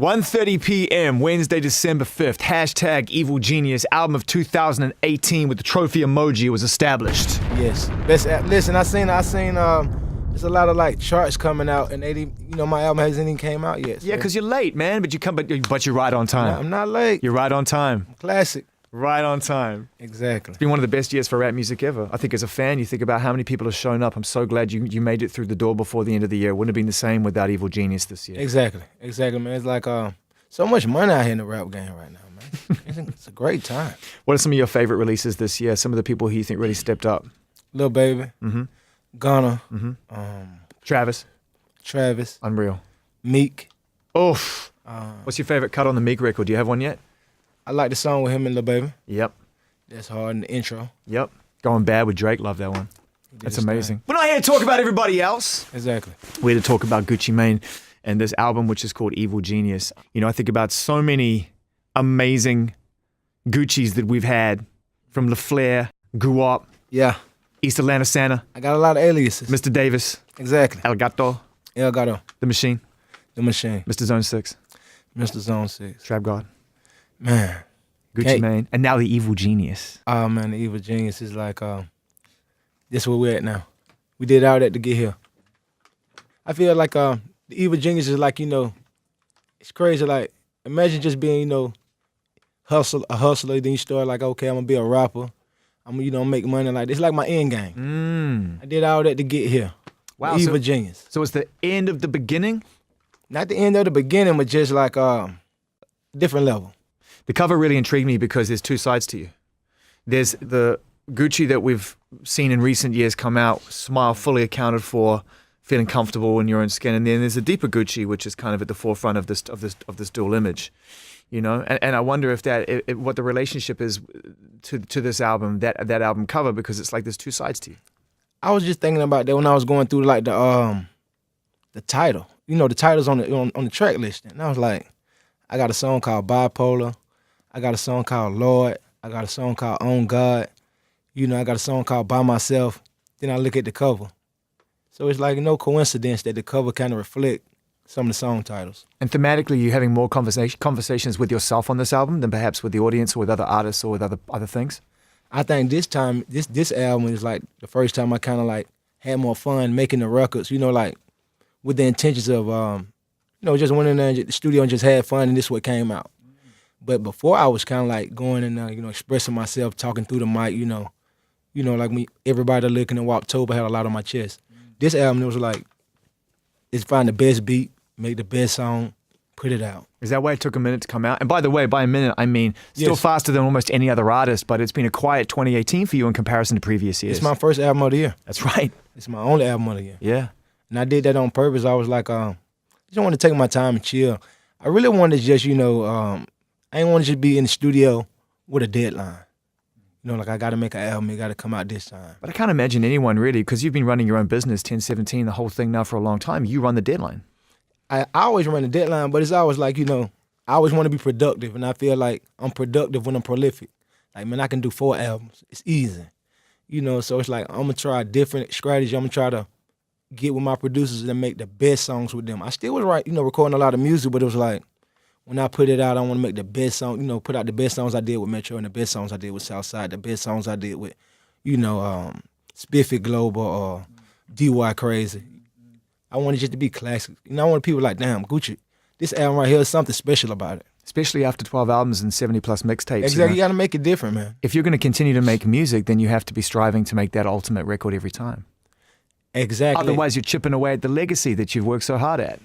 1:30 p.m. Wednesday, December 5th. Hashtag Evil Genius. Album of 2018 with the trophy emoji was established. Yes. Listen, I seen. There's a lot of like charts coming out, and my album hasn't even came out yet. So. Yeah, because you're late, man. But you're right on time. I'm not late. You're right on time. Classic. Right on time. Exactly. It's been one of the best years for rap music ever. I think as a fan, you think about how many people have shown up. I'm so glad you made it through the door before the end of the year. It wouldn't have been the same without Evil Genius this year. Exactly, man. It's like so much money out here in the rap game right now, man. It's a great time. What are some of your favorite releases this year? Some of the people who you think really stepped up? Lil Baby, Gunna, Travis, Unreal, Meek. Oof. What's your favorite cut on the Meek record? Do you have one yet? I like the song with him and Lil Baby. Yep. That's hard in the intro. Yep. Going Bad with Drake. Love that one. That's amazing. We're not here to talk about everybody else. Exactly. We're here to talk about Gucci Mane and this album, which is called Evil Genius. You know, I think about so many amazing Gucci's that we've had, from LaFleur, Grew Up, Yeah. East Atlanta Santa, I got a lot of aliases. Mr. Davis, Exactly. El Gato, El Gato, The Machine, The Machine, Mr. Zone 6, Mr. Zone 6. Trap God, Man. Gucci Mane, and now the Evil Genius. Oh, man, the Evil Genius is like, this where we're at now. We did all that to get here. I feel like the Evil Genius is like, it's crazy. Like, imagine just being, a hustler. Then you start like, okay, I'm going to be a rapper. I'm going to make money like this. It's like my end game. I did all that to get here. Wow. The Evil Genius. So it's the end of the beginning? Not the end of the beginning, but just like different level. The cover really intrigued me because there's two sides to you. There's the Gucci that we've seen in recent years come out, smile fully accounted for, feeling comfortable in your own skin, and then there's a deeper Gucci, which is kind of at the forefront of this dual image, And I wonder if what the relationship is to this album, that album cover, because it's like there's two sides to you. I was just thinking about that when I was going through like the title. The titles on the track list, and I was like, I got a song called Bipolar. I got a song called Lord. I got a song called On God. I got a song called By Myself. Then I look at the cover. So it's like no coincidence that the cover kind of reflect some of the song titles. And thematically, you're having more conversations with yourself on this album than perhaps with the audience or with other artists or with other things? I think this time, this album is like the first time I kind of like had more fun making the records, like with the intentions of, just went in there in the studio and just had fun, and this is what came out. But before, I was kind of like going and expressing myself, talking through the mic, like me, everybody looking at Waptober had a lot on my chest. This album, it was like, it's find the best beat, make the best song, put it out. Is that why it took a minute to come out? And by the way, by a minute, I mean still faster than almost any other artist, but it's been a quiet 2018 for you in comparison to previous years. It's my first album of the year. That's right. It's my only album of the year. Yeah. And I did that on purpose. I was like, I just want to take my time and chill. I really wanted to just, I didn't want to just be in the studio with a deadline. Like I got to make an album, it got to come out this time. But I can't imagine anyone really, because you've been running your own business, 1017, the whole thing now for a long time. You run the deadline. I always run the deadline, but it's always like, I always want to be productive, and I feel like I'm productive when I'm prolific. Like, man, I can do 4 albums. It's easy. So it's like I'm going to try a different strategy. I'm going to try to get with my producers and make the best songs with them. I still was recording a lot of music, but it was like, when I put it out, I want to make the best song, put out the best songs I did with Metro and the best songs I did with Southside, the best songs I did with, Spiffy Global or DY Crazy. I want it just to be classic. I want people like, damn, Gucci, this album right here is something special about it. Especially after 12 albums and 70 plus mixtapes. Exactly, you got to make it different, man. If you're going to continue to make music, then you have to be striving to make that ultimate record every time. Exactly. Otherwise, you're chipping away at the legacy that you've worked so hard at.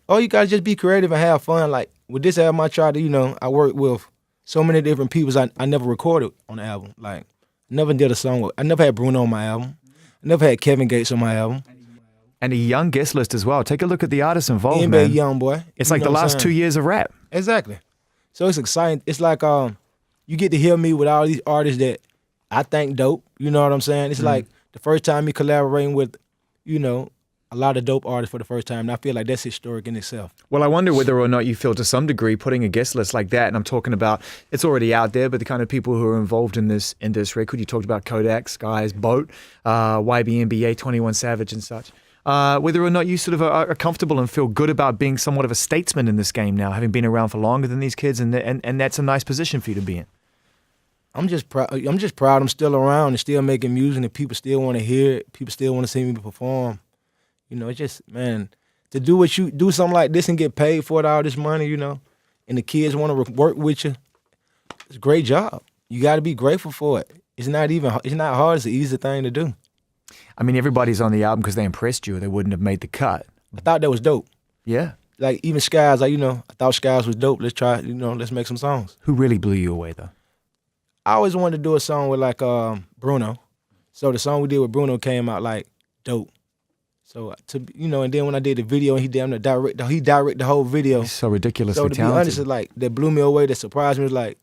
Oh, you got to just be creative and have fun. Like, with this album, I tried to, I worked with so many different people I never recorded on the album. Like, never did a song with, I never had Bruno on my album. I never had Kevin Gates on my album. And a young guest list as well. Take a look at the artists involved, NBA man. young boy. It's like the last 2 years of rap. Exactly. So it's exciting. It's like you get to hear me with all these artists that I think dope. You know what I'm saying? It's like the first time me collaborating with, a lot of dope artists for the first time. And I feel like that's historic in itself. Well, I wonder whether or not you feel to some degree putting a guest list like that, and I'm talking about, it's already out there, but the kind of people who are involved in this record, you talked about Kodak, Skies, Boat, YBNBA, 21 Savage and such. whether or not you sort of are comfortable and feel good about being somewhat of a statesman in this game now, having been around for longer than these kids, and that's a nice position for you to be in. I'm just proud. I'm still around and still making music, and people still want to hear it. People still want to see me perform. You know, it's just, man, to do something like this and get paid for it, all this money, you know, and the kids want to work with you. It's a great job. You got to be grateful for it. It's not hard. It's an easy thing to do. I mean, everybody's on the album because they impressed you, or they wouldn't have made the cut. I thought that was dope. Yeah. Like, even Skies, like, you know, I thought Skies was dope. Let's try, you know, let's make some songs. Who really blew you away, though? I always wanted to do a song with, like, Bruno. So the song we did with Bruno came out, like, dope. So, you know, and then when I did the video, he directed the whole video. He's so ridiculously talented. So to be honest, it's like, that blew me away, that surprised me. Was like,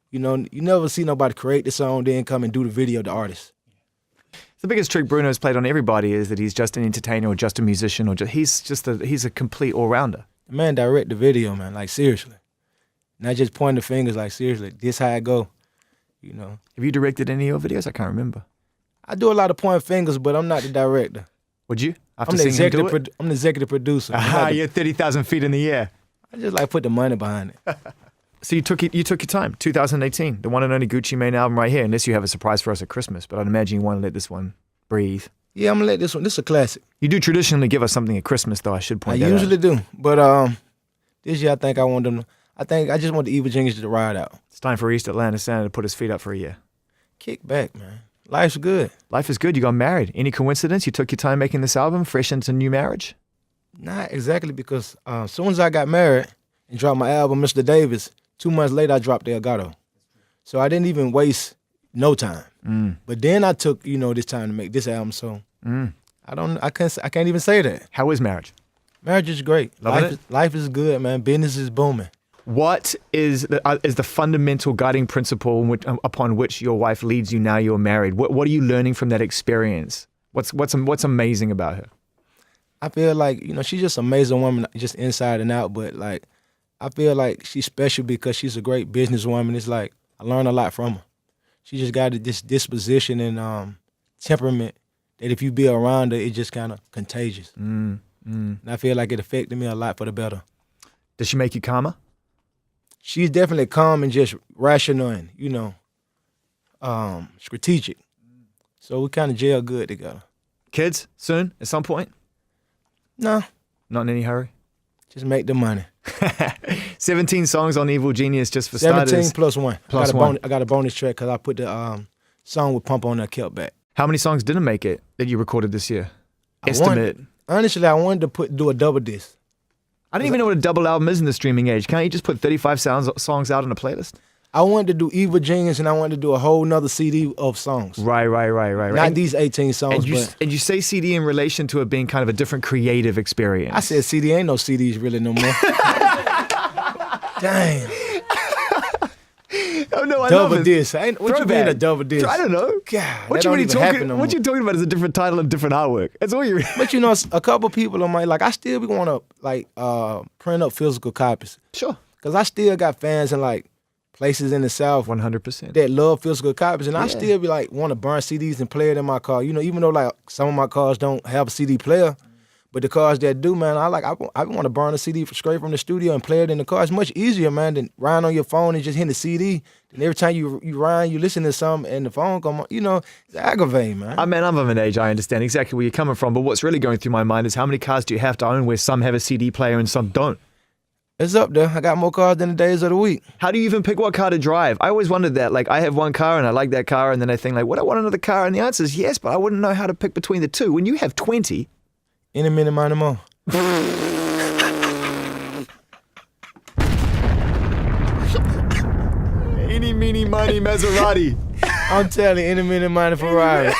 you know, you never see nobody create the song, then come and do the video, the artist. The biggest trick Bruno's played on everybody is that he's just an entertainer or just a musician, or he's a complete all-rounder. The man direct the video, man, like, seriously. Not just pointing the fingers, like, seriously, this how it go, you know. Have you directed any of your videos? I can't remember. I do a lot of pointing fingers, but I'm not the director. Would you? I'm the executive producer. You're 30,000 feet in the air. I just like put the money behind it. So you took your time, 2018, the one and only Gucci Mane album right here, unless you have a surprise for us at Christmas, but I'd imagine you want to let this one breathe. Yeah, I'm going to let this one, this is a classic. You do traditionally give us something at Christmas, though, I should point that out. I usually do, but this year I think I just want the Evil Genius to ride out. It's time for East Atlanta Santa to put his feet up for a year. Kick back, man. Life's good. Life is good. You got married. Any coincidence? You took your time making this album, fresh into new marriage? Not exactly, because as soon as I got married and dropped my album, Mr. Davis, 2 months later I dropped Delgado. So I didn't even waste no time. But then I took, you know, this time to make this album. So I can't even say that. How is marriage? Marriage is great. Life is good, man. Business is booming. What is the fundamental guiding principle upon which your wife leads you now you're married? What are you learning from that experience? What's amazing about her? I feel like, you know, she's just an amazing woman, just inside and out. But, like, I feel like she's special because she's a great businesswoman. It's like I learned a lot from her. She just got this disposition and temperament that if you be around her, it's just kind of contagious. And I feel like it affected me a lot for the better. Does she make you calmer? She's definitely calm and just rational and, you know, strategic. So we kind of gel good together. Kids soon, at some point? No. Not in any hurry? Just make the money. 17 songs on Evil Genius just for starters. 17 plus one. Plus one. I got a bonus track because I put the song with Pump on there, Kept Back. How many songs didn't make it that you recorded this year? Estimate. Honestly, I wanted to do a double disc. I don't even know what a double album is in the streaming age. Can't you just put 35 songs out on a playlist? I wanted to do Evil Genius and I wanted to do a whole nother CD of songs. Right. Not these 18 songs, and you say CD in relation to it being kind of a different creative experience. I said CD, ain't no CDs really no more. Damn. Oh no, I double love it. disc. What you mean a double disc? I don't know. God, what you talking about is a different title and different artwork. That's all you. But you know, a couple people on my I still be want to print up physical copies. Sure. Cause I still got fans in like places in the South 100% that love physical copies, and I still be like want to burn CDs and play it in my car. You know, even though like some of my cars don't have a CD player. But the cars that do, man, I want to burn a CD straight from the studio and play it in the car. It's much easier, man, than riding on your phone and just hitting the CD. And every time you ride, you listen to something and the phone come on. You know, it's aggravating, man. I'm of an age, I understand exactly where you're coming from. But what's really going through my mind is how many cars do you have to own where some have a CD player and some don't? It's up there. I got more cars than the days of the week. How do you even pick what car to drive? I always wondered that. Like, I have one car and I like that car, and then I think, like, would I want another car? And the answer is yes, but I wouldn't know how to pick between the two. When you have 20... Any minute, mind more. Eeny, meeny, miny, Maserati. I'm telling you, any minute, mind Ferrari.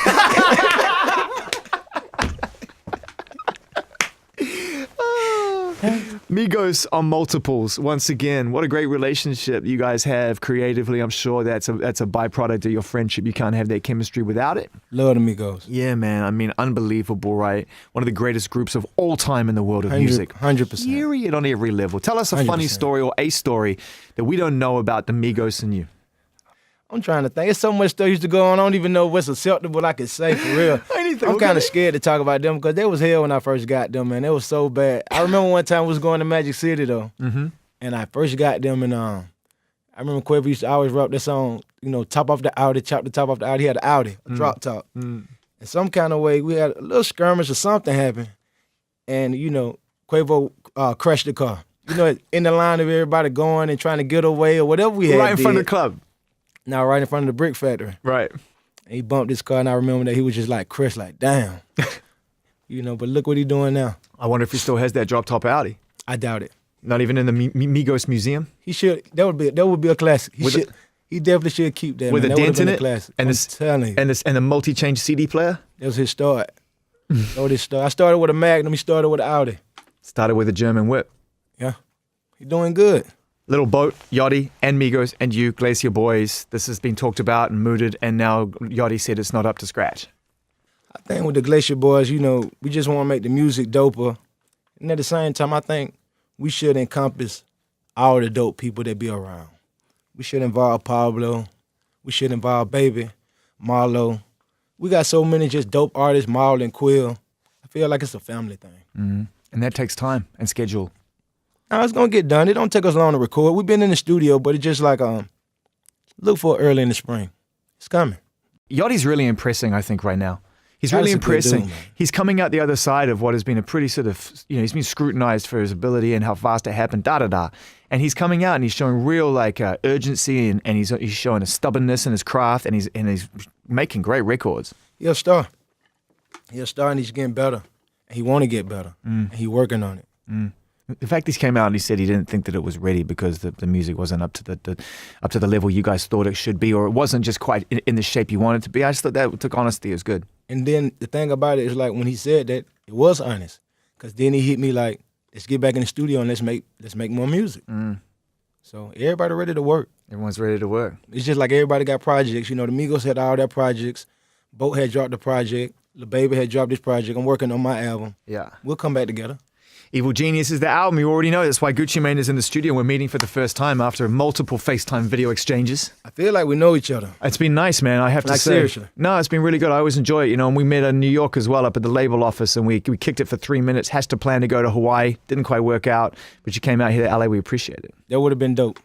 Migos on multiples. Once again, what a great relationship you guys have creatively. I'm sure that's a byproduct of your friendship. You can't have that chemistry without it. Love the Migos. Yeah, man. I mean, unbelievable, right? One of the greatest groups of all time in the world of music. 100%. Period on every level. Tell us a 100%. funny story or a story that we don't know about the Migos and you. I'm trying to think. It's so much stuff used to go on. I don't even know what's acceptable I could say for real. I'm kind of scared to talk about them because they was hell when I first got them, man. They was so bad. I remember one time we was going to Magic City though, and I first got them, and I remember Quavo used to always rap this song, top off the Audi, chop the top off the Audi. He had an Audi, a drop top. In some kind of way, we had a little skirmish or something happened, and Quavo crashed the car. In the line of everybody going and trying to get away or whatever we had. Right in front of the club. Now, right in front of the brick factory. Right. And he bumped his car, and I remember that he was just like crushed, like, damn. But look what he's doing now. I wonder if he still has that drop top Audi. I doubt it. Not even in the Migos Museum? He should. That would be a classic. He definitely should keep that. With man. a That dent would've in been a it? classic. And I'm telling you. And the multi-change CD player? That was his start. That was his start. I started with a Magnum. He started with an Audi. Started with a German whip. Yeah. He's doing good. Little Boat, Yachty, and Migos, and you, Glacier Boys. This has been talked about and mooted, and now Yachty said it's not up to scratch. I think with the Glacier Boys, we just want to make the music doper. And at the same time, I think we should encompass all the dope people that be around. We should involve Pablo. We should involve Baby, Marlo. We got so many just dope artists, Marl and Quill. I feel like it's a family thing. And that takes time and schedule. Now, it's going to get done. It don't take us long to record. We've been in the studio, but it's just like, look for it early in the spring. It's coming. Yachty's really impressing, I think, right now. He's That's really a good impressing. dude, man. He's Coming out the other side of what has been a pretty sort of, he's been scrutinized for his ability and how fast it happened, da-da-da. And he's coming out and he's showing real, urgency and he's showing a stubbornness in his craft and he's making great records. He'll start. He'll start and he's getting better. And he want to get better. And he's working on it. The fact he came out and he said he didn't think that it was ready because the music wasn't up to the level you guys thought it should be, or it wasn't just quite in the shape you wanted it to be. I just thought that took honesty as good. And then the thing about it is like when he said that, it was honest. Because then he hit me like, let's get back in the studio and let's make more music. So everybody ready to work. Everyone's ready to work. It's just like everybody got projects. The Migos had all their projects. Boat had dropped the project. Lil Baby had dropped his project. I'm working on my album. Yeah. We'll come back together. Evil Genius is the album. You already know. That's why Gucci Mane is in the studio. We're meeting for the first time after multiple FaceTime video exchanges. I feel like we know each other. It's been nice, man. I have to say. Seriously. No, it's been really good. I always enjoy it, And we met in New York as well, up at the label office, and we kicked it for 3 minutes. Hatched a plan to go to Hawaii. Didn't quite work out, but you came out here to LA. We appreciate it. That would have been dope.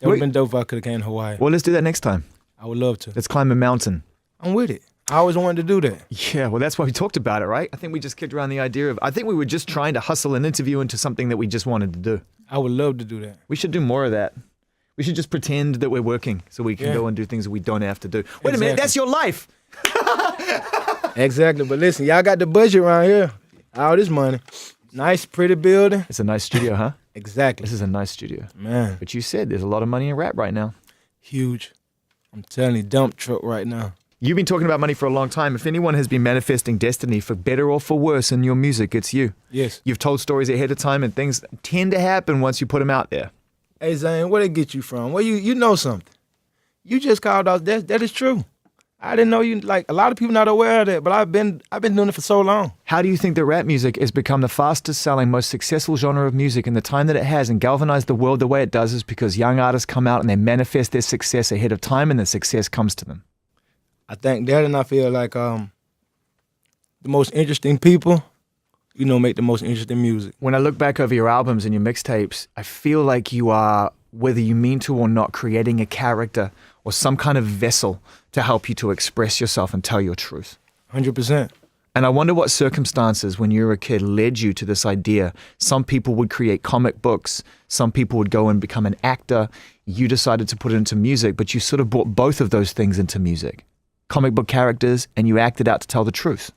That would have been dope if I could have came to Hawaii. Well, let's do that next time. I would love to. Let's climb a mountain. I'm with it. I always wanted to do that. Yeah, well, that's why we talked about it, right? I think we just kicked around the idea of, I think we were just trying to hustle an interview into something that we just wanted to do. I would love to do that. We should do more of that. We should just pretend that we're working so we can go and do things that we don't have to do. Wait a minute, that's your life. Exactly, but listen, y'all got the budget around here. All this money. Nice, pretty building. It's a nice studio, huh? Exactly. This is a nice studio. Man. But you said there's a lot of money in rap right now. Huge. I'm telling you, dump truck right now. You've been talking about money for a long time. If anyone has been manifesting destiny for better or for worse in your music, it's you. Yes. You've told stories ahead of time and things tend to happen once you put them out there. Hey, Zane, where they get you from? Well, you know something. You just called out that is true. I didn't know you, like, a lot of people not aware of that, but I've been doing it for so long. How do you think that rap music has become the fastest selling, most successful genre of music in the time that it has and galvanized the world the way it does is because young artists come out and they manifest their success ahead of time and the success comes to them? I think that, and I feel like the most interesting people, make the most interesting music. When I look back over your albums and your mixtapes, I feel like you are, whether you mean to or not, creating a character or some kind of vessel to help you to express yourself and tell your truth. 100%. And I wonder what circumstances when you were a kid led you to this idea. Some people would create comic books. Some people would go and become an actor. You decided to put it into music, but you sort of brought both of those things into music. Comic book characters, and you acted out to tell the truth.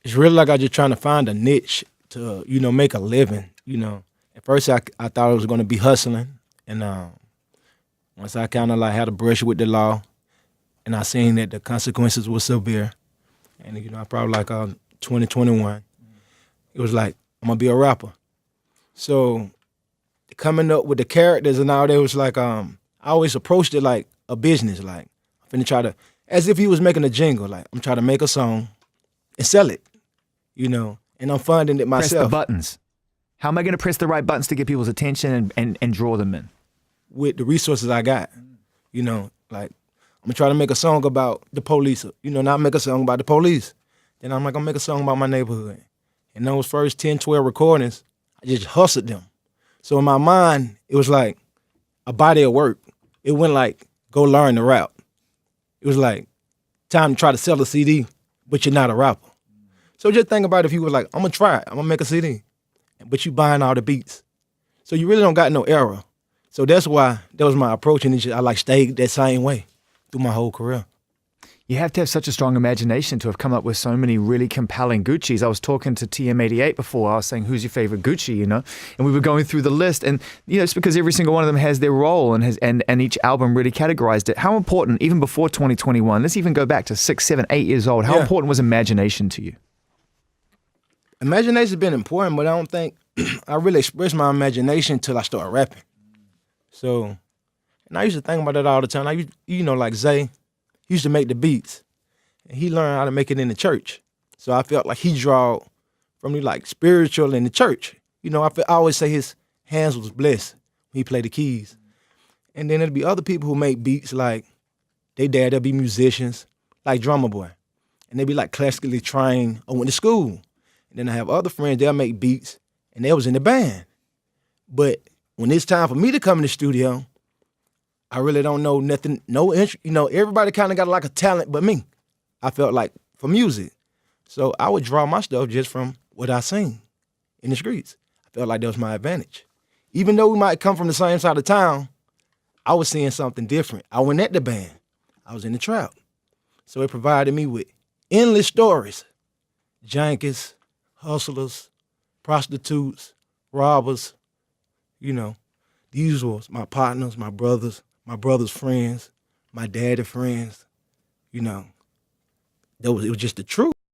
It's really like I just trying to find a niche to, make a living, At first, I thought I was going to be hustling. And once I kind of like had a brush with the law, and I seen that the consequences were severe, and, I probably like 2021, it was like, I'm going to be a rapper. So coming up with the characters and all that was like, I always approached it like a business, like I'm finna try to, as if he was making a jingle, like I'm trying to make a song and sell it, and I'm funding it myself. Press the buttons. How am I going to press the right buttons to get people's attention and draw them in? With the resources I got, Like, I'm gonna try to make a song about the police, not make a song about the police. Then I'm like, I'm gonna make a song about my neighborhood. And those first 10, 12 recordings, I just hustled them. So in my mind, it was like a body of work. It went like, go learn the rap. It was like, time to try to sell a CD, but you're not a rapper. So just think about if you were like, I'm gonna try it, I'm gonna make a CD, but you buying all the beats. So you really don't got no error. So that's why that was my approach, and I like stayed that same way through my whole career. You have to have such a strong imagination to have come up with so many really compelling Gucci's. I was talking to TM88 before. I was saying, who's your favorite Gucci, And we were going through the list. And, it's because every single one of them has their role and each album really categorized it. How important, even before 2021, let's even go back to 6, 7, 8 years old, how important was imagination to you? Imagination's been important, but I don't think I really expressed my imagination until I started rapping. So, and I used to think about that all the time. Like Zane, he used to make the beats, and he learned how to make it in the church. So I felt like he draw from me like spiritual in the church. I always say his hands was blessed when he played the keys. And then there'd be other people who make beats like they dad, they'll be musicians, like Drummer Boy. And they'd be like classically trained or went to school. And then I have other friends, they'll make beats, and they was in the band. But when it's time for me to come in the studio, I really don't know nothing, no interest. Everybody kind of got like a talent but me. I felt like for music. So I would draw my stuff just from what I seen in the streets. I felt like that was my advantage. Even though we might come from the same side of town, I was seeing something different. I wasn't at the band. I was in the trap. So it provided me with endless stories. Junkies, hustlers, prostitutes, robbers, the usuals, my partners, my brother's friends, my daddy friends, it was just the truth.